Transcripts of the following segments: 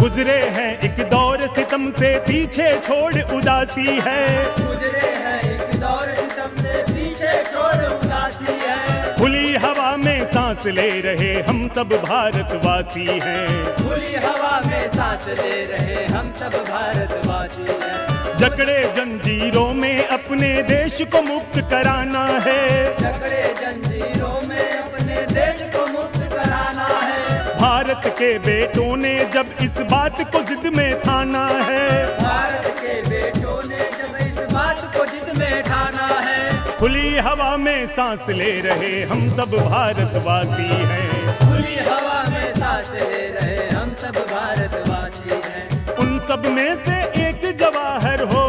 गुजरे हैं एक दौर सितम से, पीछे छोड़ उदासी है। गुजरे हैं एक दौर सितम से, पीछे छोड़ उदासी है। खुली हवा में सांस ले रहे हम सब भारतवासी हैं। खुली हवा में सांस ले रहे हम सब भारतवासी हैं। जकड़े जंजीरों में अपने देश को मुक्त कराना है। जकड़े जंजीरों में अपने देश को मुक्त कराना है। भारत के बेटों ने जब इस बात को जिद में ठाना है। भारत के बेटों ने जब इस बात को जिद में ठाना है। खुली हवा में सांस ले रहे हम सब भारतवासी हैं। खुली हवा में सांस ले रहे हम सब भारतवासी हैं। उन सब में से एक जवाहर हो,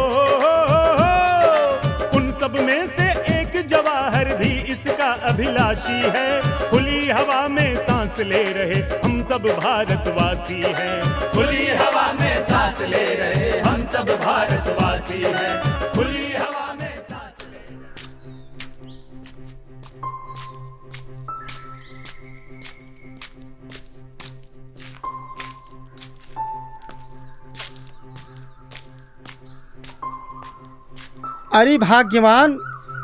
उन सब में से एक जवाहर भी इसका अभिलाषी है। खुली हवा में सांस ले रहे हम सब भारतवासी हैं। खुली हवा में सांस ले रहे हम सब भारतवासी हैं। खुली हवा में सांस ले। अरे भाग्यवान,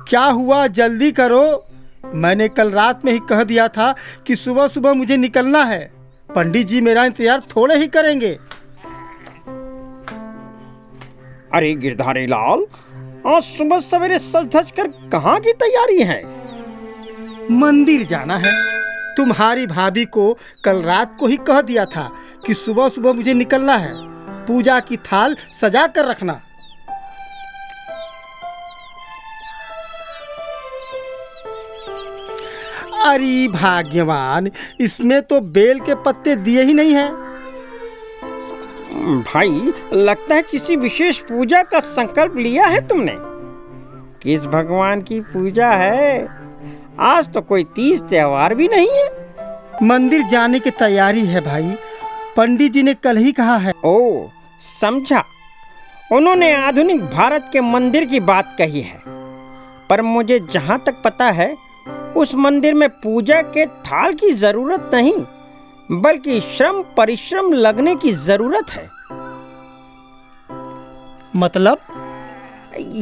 क्या हुआ? जल्दी करो। मैंने कल रात में ही कह दिया था कि सुबह सुबह मुझे निकलना है। पंडित जी मेरा इंतजार थोड़े ही करेंगे। अरे गिरधारी लाल, आज सुबह सवेरे सज धज कर कहाँ की तैयारी है? मंदिर जाना है। तुम्हारी भाभी को कल रात को ही कह दिया था कि सुबह सुबह मुझे निकलना है। पूजा की थाल सजा कर रखना। अरे भाग्यवान, इसमें तो बेल के पत्ते दिए ही नहीं हैं। भाई, लगता है किसी विशेष पूजा का संकल्प लिया है तुमने। किस भगवान की पूजा है? आज तो कोई तीज त्योहार भी नहीं है। मंदिर जाने की तैयारी है भाई, पंडित जी ने कल ही कहा है। ओ, समझा। उन्होंने आधुनिक भारत के मंदिर की बात कही है, पर मुझे जहाँ तक पता है उस मंदिर में पूजा के थाल की जरूरत नहीं, बल्कि श्रम परिश्रम लगने की जरूरत है। मतलब?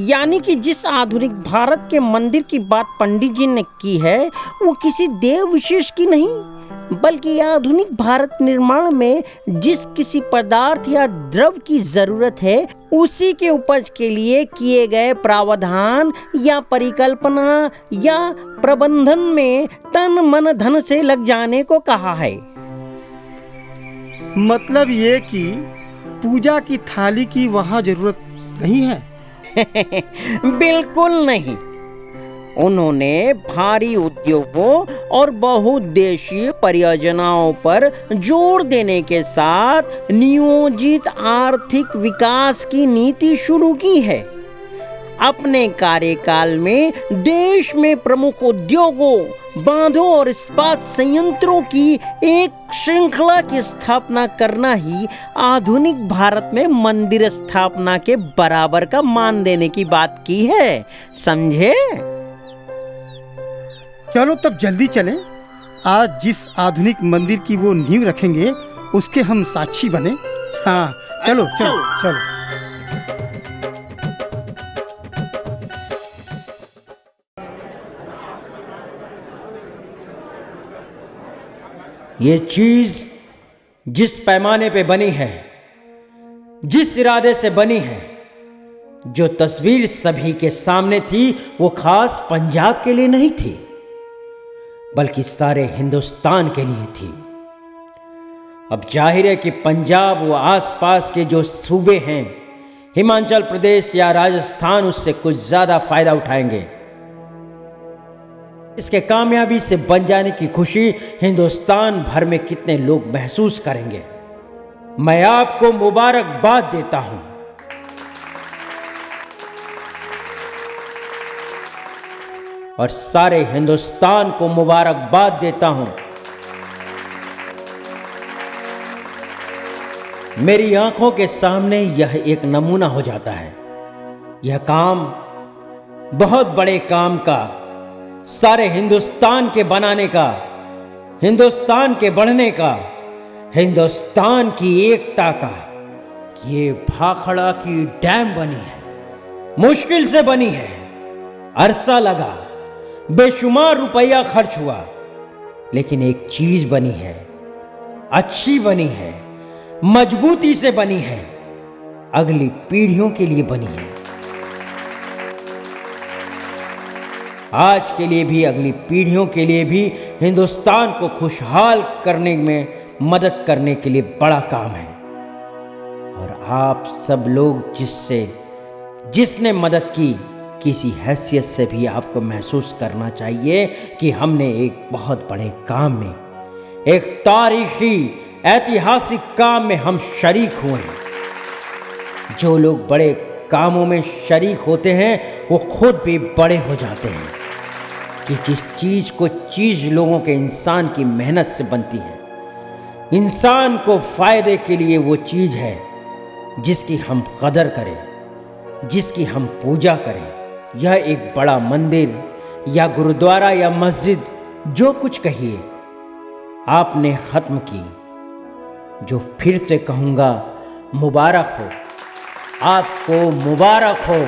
यानी कि जिस आधुनिक भारत के मंदिर की बात पंडित जी ने की है, वो किसी देव विशेष की नहीं, बल्कि आधुनिक भारत निर्माण में जिस किसी पदार्थ या द्रव की जरूरत है, उसी के उपज के लिए किए गए प्रावधान या परिकल्पना या प्रबंधन में तन मन धन से लग जाने को कहा है। मतलब ये कि पूजा की थाली की वहाँ जरूरत नहीं है? बिल्कुल नहीं। उन्होंने भारी उद्योगों और बहुउद्देशीय परियोजनाओं पर जोर देने के साथ नियोजित आर्थिक विकास की नीति शुरू की है। अपने कार्यकाल में देश में प्रमुख उद्योगों, बांधों और इस्पात संयंत्रों की एक श्रृंखला की स्थापना करना ही आधुनिक भारत में मंदिर स्थापना के बराबर का मान देने की बात की है। समझे? चलो तब जल्दी चलें। आज जिस आधुनिक मंदिर की वो नींव रखेंगे उसके हम साक्षी बने। हाँ, चलो चलो चलो। ये चीज जिस पैमाने पे बनी है, जिस इरादे से बनी है, जो तस्वीर सभी के सामने थी, वो खास पंजाब के लिए नहीं थी, बल्कि सारे हिंदुस्तान के लिए थी। अब जाहिर है कि पंजाब व आसपास के जो सूबे हैं, हिमाचल प्रदेश या राजस्थान, उससे कुछ ज्यादा फायदा उठाएंगे। इसके कामयाबी से बन जाने की खुशी हिंदुस्तान भर में कितने लोग महसूस करेंगे। मैं आपको मुबारकबाद देता हूं। और सारे हिंदुस्तान को मुबारकबाद देता हूं। मेरी आंखों के सामने यह एक नमूना हो जाता है। यह काम, बहुत बड़े काम का, सारे हिंदुस्तान के बनाने का, हिंदुस्तान के बढ़ने का, हिंदुस्तान की एकता का ये भाखड़ा की डैम बनी है। मुश्किल से बनी है, अरसा लगा, बेशुमार रुपया खर्च हुआ, लेकिन एक चीज बनी है, अच्छी बनी है, मजबूती से बनी है, अगली पीढ़ियों के लिए बनी है। आज के लिए भी, अगली पीढ़ियों के लिए भी हिंदुस्तान को खुशहाल करने में मदद करने के लिए बड़ा काम है। और आप सब लोग जिसने मदद की, किसी हैसियत से भी आपको महसूस करना चाहिए कि हमने एक बहुत बड़े काम में, एक तारीखी ऐतिहासिक काम में हम शरीक हुए हैं। जो लोग बड़े कामों में शरीक होते हैं वो खुद भी बड़े हो जाते हैं। कि जिस चीज लोगों के इंसान की मेहनत से बनती है, इंसान को फायदे के लिए वो चीज है जिसकी हम कदर करें, जिसकी हम पूजा करें। यह एक बड़ा मंदिर या गुरुद्वारा या मस्जिद, जो कुछ कहिए, आपने खत्म की, जो फिर से कहूँगा मुबारक हो। आपको मुबारक हो,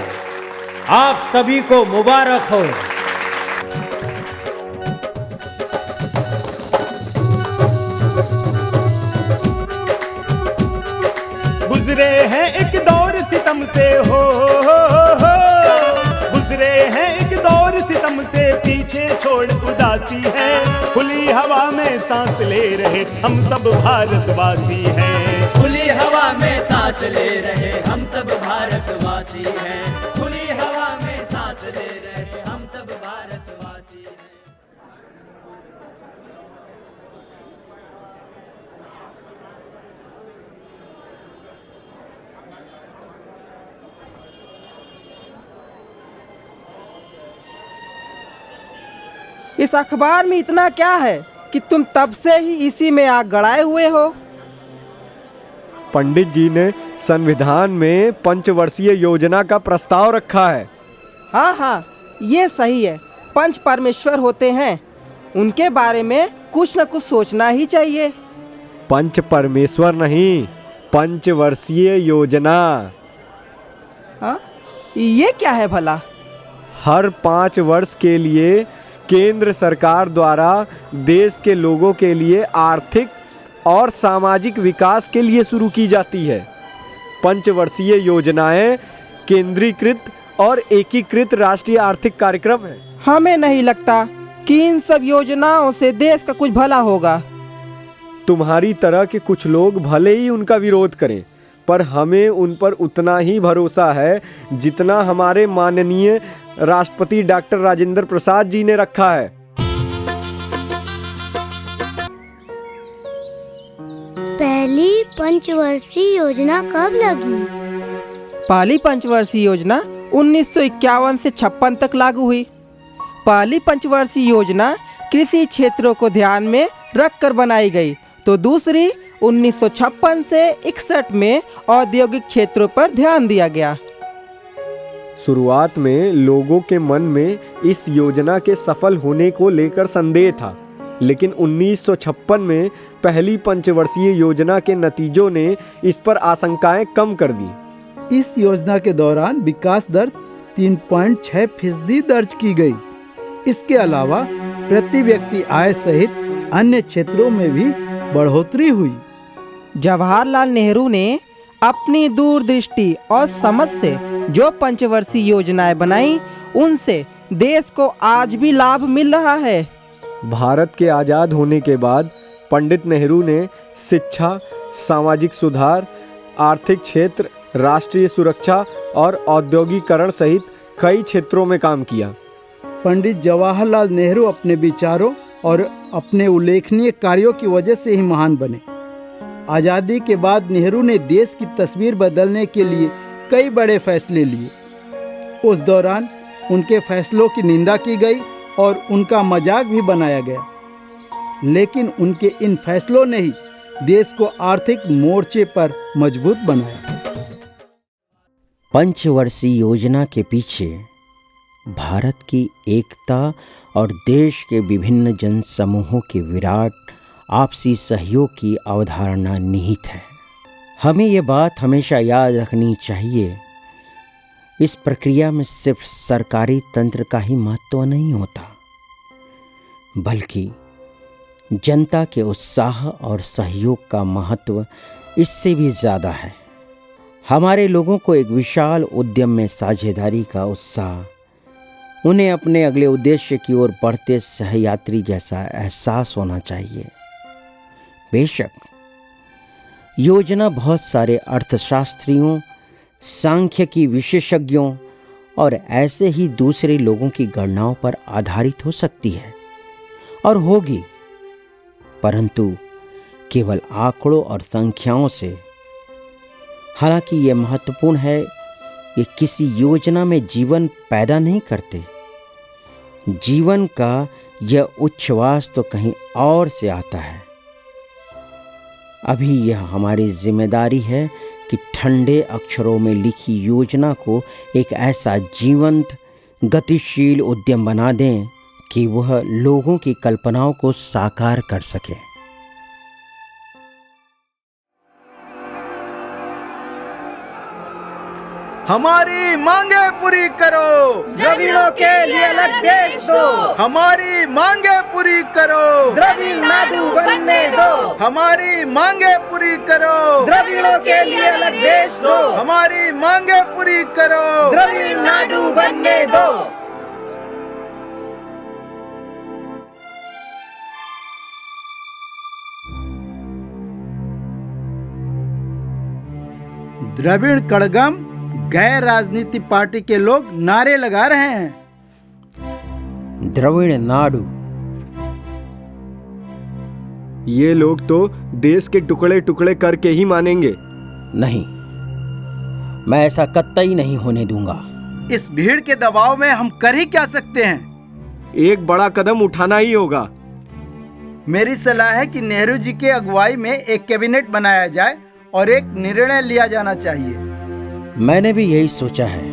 आप सभी को मुबारक हो। गुजरे हैं एक दौर सितम से हो, गुजरे हैं एक दौर सितम से, पीछे छोड़ उदासी है। खुली हवा में सांस ले रहे हम सब भारतवासी हैं। खुली हवा में सांस ले रहे हम सब भारतवासी हैं। खुली हवा में सांस ले रहे हम सब भारतवासी हैं। इस अखबार में इतना क्या है कि तुम तब से ही इसी में आग गड़ाए हुए हो? पंडित जी ने संविधान में पंचवर्षीय योजना का प्रस्ताव रखा है। हाँ हाँ, ये सही है। पंच परमेश्वर होते हैं, उनके बारे में कुछ न कुछ सोचना ही चाहिए। पंच परमेश्वर नहीं, पंचवर्षीय योजना। हाँ, ये क्या है भला? हर 5 वर्ष के लिए केंद्र सरकार द्वारा देश के लोगों के लिए आर्थिक और सामाजिक विकास के लिए शुरू की जाती है। पंचवर्षीय योजनाएं केंद्रीकृत और एकीकृत राष्ट्रीय आर्थिक कार्यक्रम है। हमें नहीं लगता कि इन सब योजनाओं से देश का कुछ भला होगा। तुम्हारी तरह के कुछ लोग भले ही उनका विरोध करें, पर हमें उन पर उतना ही भरोसा है जितना हमारे माननीय राष्ट्रपति डॉक्टर राजेंद्र प्रसाद जी ने रखा है। पहली पंचवर्षीय योजना कब लगी? पहली पंचवर्षीय योजना 1951 से 56 तक लागू हुई। पहली पंचवर्षीय योजना कृषि क्षेत्रों को ध्यान में रखकर बनाई गई, तो दूसरी 1956 से 61 में औद्योगिक क्षेत्रों पर ध्यान दिया गया। शुरुआत में लोगों के मन में इस योजना के सफल होने को लेकर संदेह था, लेकिन 1956 में पहली पंचवर्षीय योजना के नतीजों ने इस पर आशंकाएं कम कर दी। इस योजना के दौरान विकास दर 3.6% दर्ज की गई। इसके अलावा प्रति व्यक्ति आय सहित अन्य क्षेत्रों में भी बढ़ोतरी हुई। जवाहरलाल नेहरू ने अपनी दूरदृष्टि और समझ से जो पंचवर्षीय योजनाएं बनाई, उनसे देश को आज भी लाभ मिल रहा है। भारत के आज़ाद होने के बाद पंडित नेहरू ने शिक्षा, सामाजिक सुधार, आर्थिक क्षेत्र, राष्ट्रीय सुरक्षा और औद्योगिकरण सहित कई क्षेत्रों में काम किया। पंडित जवाहरलाल नेहरू अपने विचारों और अपने उल्लेखनीय कार्यों की वजह से ही महान बने। आज़ादी के बाद नेहरू ने देश की तस्वीर बदलने के लिए कई बड़े फैसले लिए। उस दौरान उनके फैसलों की निंदा की गई और उनका मजाक भी बनाया गया, लेकिन उनके इन फैसलों ने ही देश को आर्थिक मोर्चे पर मजबूत बनाया। पंचवर्षीय योजना के पीछे भारत की एकता और देश के विभिन्न जन समूहों के विराट आपसी सहयोग की अवधारणा निहित है। हमें ये बात हमेशा याद रखनी चाहिए, इस प्रक्रिया में सिर्फ सरकारी तंत्र का ही महत्व नहीं होता, बल्कि जनता के उत्साह और सहयोग का महत्व इससे भी ज़्यादा है। हमारे लोगों को एक विशाल उद्यम में साझेदारी का उत्साह, उन्हें अपने अगले उद्देश्य की ओर बढ़ते सहयात्री जैसा एहसास होना चाहिए। बेशक योजना बहुत सारे अर्थशास्त्रियों, सांख्यिकी विशेषज्ञों और ऐसे ही दूसरे लोगों की गणनाओं पर आधारित हो सकती है और होगी, परंतु केवल आंकड़ों और संख्याओं से। हालांकि यह महत्वपूर्ण है, ये किसी योजना में जीवन पैदा नहीं करते। जीवन का यह उच्छ्वास तो कहीं और से आता है। अभी यह हमारी जिम्मेदारी है कि ठंडे अक्षरों में लिखी योजना को एक ऐसा जीवंत, गतिशील उद्यम बना दें कि वह लोगों की कल्पनाओं को साकार कर सके। हमारी मांगे पूरी करो, द्रविड़ों के लिए अलग देश दो, हमारी मांगे पूरी करो, द्रविड़ नाडु बनने दो, हमारी मांगे पूरी करो, द्रविड़ों के लिए अलग देश दो, हमारी मांगे पूरी करो, द्रविड़ नाडु बनने दो। द्रविड़ कड़गम गैर राजनीतिक पार्टी के लोग नारे लगा रहे हैं। द्रविड़ नाडु। ये लोग तो देश के टुकड़े टुकड़े करके ही मानेंगे। नहीं, मैं ऐसा कतई नहीं होने दूंगा। इस भीड़ के दबाव में हम कर ही क्या सकते हैं? एक बड़ा कदम उठाना ही होगा। मेरी सलाह है कि नेहरू जी के अगुवाई में एक कैबिनेट बनाया जाए और एक निर्णय लिया जाना चाहिए। मैंने भी यही सोचा है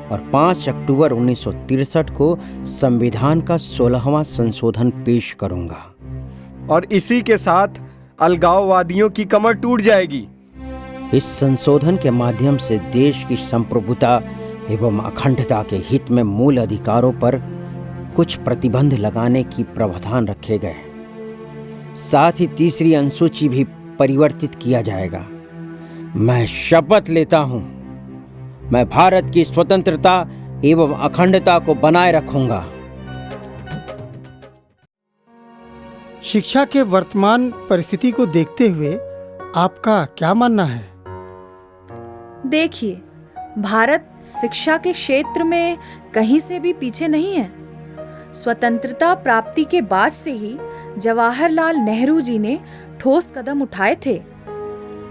और 5 अक्टूबर 1963 को संविधान का 16वां संशोधन पेश करूंगा। और इसी के साथ अलगाववादियों की कमर टूट जाएगी। इस संशोधन के माध्यम से देश की संप्रभुता एवं अखंडता के हित में मूल अधिकारों पर कुछ प्रतिबंध लगाने की प्रावधान रखे गए। साथ ही तीसरी अनुसूची भी परिवर्तित किया जाएगा। मैं शपथ लेता हूं, मैं भारत की स्वतंत्रता एवं अखंडता को बनाए रखूंगा। शिक्षा के वर्तमान परिस्थिति को देखते हुए आपका क्या मानना है? देखिए, भारत शिक्षा के क्षेत्र में कहीं से भी पीछे नहीं है। स्वतंत्रता प्राप्ति के बाद से ही जवाहरलाल नेहरू जी ने ठोस कदम उठाए थे,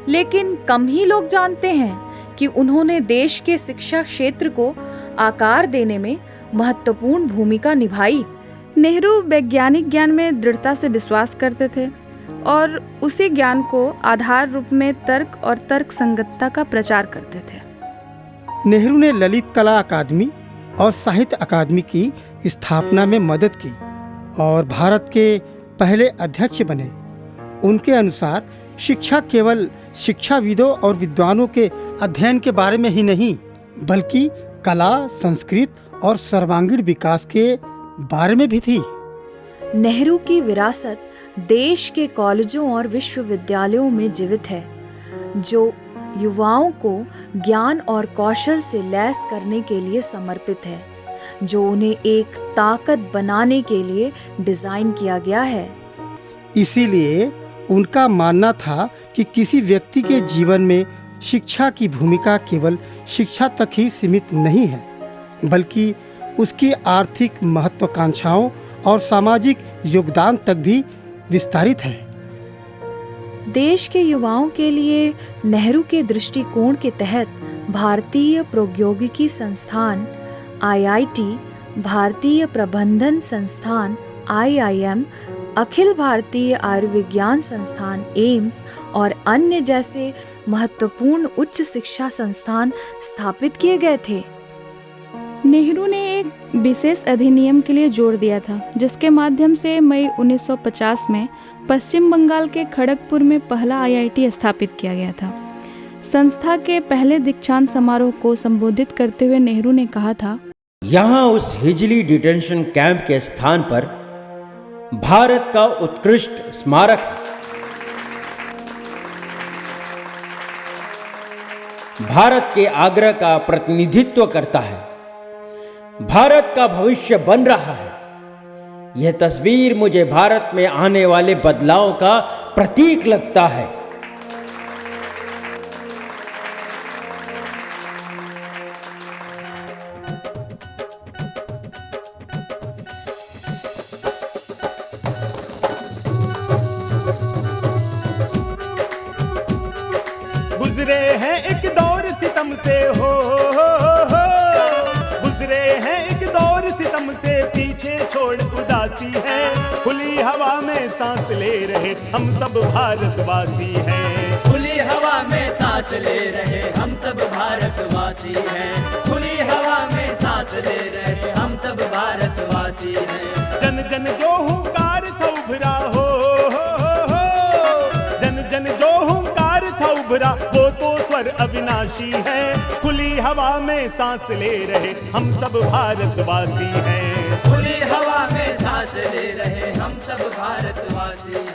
लेकिन कम ही लोग जानते हैं कि उन्होंने देश के शिक्षा क्षेत्र को आकार देने में महत्वपूर्ण भूमिका निभाई। नेहरू वैज्ञानिक ज्ञान में दृढ़ता से विश्वास करते थे और उसी ज्ञान को आधार रूप में तर्क और तर्क संगतता का प्रचार करते थे। नेहरू ने ललित कला अकादमी और साहित्य अकादमी की स्थापना में मदद की और भारत के पहले अध्यक्ष बने। उनके अनुसार शिक्षा केवल शिक्षाविदों और विद्वानों के अध्ययन के बारे में ही नहीं, बल्कि कला, संस्कृत और सर्वांगीण विकास के बारे में भी थी। नेहरू की विरासत देश के कॉलेजों और विश्वविद्यालयों में जीवित है, जो युवाओं को ज्ञान और कौशल से लैस करने के लिए समर्पित है, जो उन्हें एक ताकत बनाने के लिए डिजाइन किया गया है। इसीलिए उनका मानना था कि किसी व्यक्ति के जीवन में शिक्षा की भूमिका केवल शिक्षा तक ही सीमित नहीं है, बल्कि उसकी आर्थिक महत्वाकांक्षाओं और सामाजिक योगदान तक भी विस्तारित है। देश के युवाओं के लिए नेहरू के दृष्टिकोण के तहत भारतीय प्रौद्योगिकी संस्थान IIT, भारतीय प्रबंधन संस्थान IIM, अखिल भारतीय आयुर्विज्ञान संस्थान एम्स और अन्य जैसे महत्वपूर्ण उच्च शिक्षा संस्थान स्थापित किए गए थे। नेहरू ने एक विशेष अधिनियम के लिए जोर दिया था, जिसके माध्यम से मई 1950 में पश्चिम बंगाल के खड़गपुर में पहला आईआईटी स्थापित किया गया था। संस्था के पहले दीक्षांत समारोह को संबोधित करते हुए नेहरू ने कहा था, यहाँ उस हिजली डिटेंशन कैंप के स्थान पर भारत का उत्कृष्ट स्मारक है। भारत के आग्रह का प्रतिनिधित्व करता है। भारत का भविष्य बन रहा है। यह तस्वीर मुझे भारत में आने वाले बदलाव का प्रतीक लगता है। गुजरे हैं एक दौर सितम से हो, गुजरे हैं एक दौर सितम से, पीछे छोड़ उदासी है। खुली हवा में सांस ले रहे हम सब भारतवासी हैं। खुली हवा में सांस ले रहे हम सब भारतवासी हैं। खुली हवा में सांस ले रहे हम सब भारतवासी हैं। जन जन जो हुंकार था उभरा हो, जन जन जो हुंकार था उभरा, वो तो स्वर अविनाशी है। खुली हवा में सांस ले रहे हम सब भारतवासी हैं। खुली हवा में सांस ले रहे हम सब भारतवासी हैं।